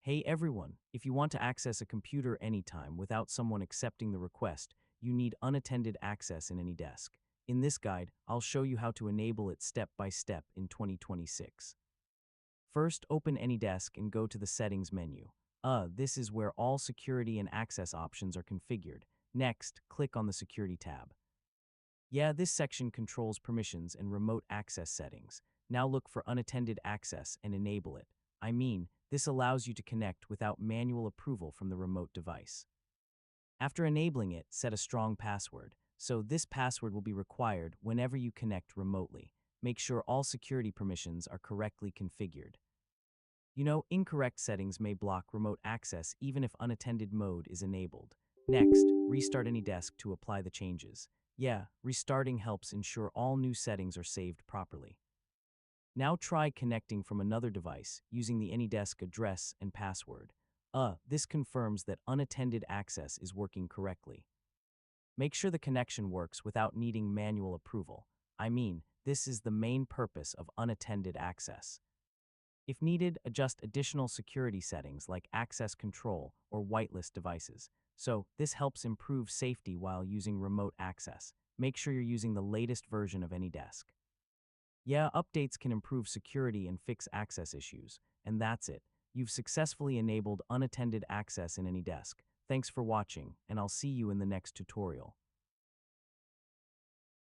Hey everyone, if you want to access a computer anytime without someone accepting the request, you need unattended access in AnyDesk. In this guide, I'll show you how to enable it step by step in 2026. First, open AnyDesk and go to the Settings menu. This is where all security and access options are configured. Next, click on the Security tab. This section controls permissions and remote access settings. Now look for unattended access and enable it. This allows you to connect without manual approval from the remote device. After enabling it, set a strong password. So this password will be required whenever you connect remotely. Make sure all security permissions are correctly configured. Incorrect settings may block remote access even if unattended mode is enabled. Next, restart AnyDesk to apply the changes. Restarting helps ensure all new settings are saved properly. Now try connecting from another device using the AnyDesk address and password. This confirms that unattended access is working correctly. Make sure the connection works without needing manual approval. This is the main purpose of unattended access. If needed, adjust additional security settings like access control or whitelist devices. So this helps improve safety while using remote access. Make sure you're using the latest version of AnyDesk. Updates can improve security and fix access issues. And that's it. You've successfully enabled unattended access in AnyDesk. Thanks for watching, and I'll see you in the next tutorial.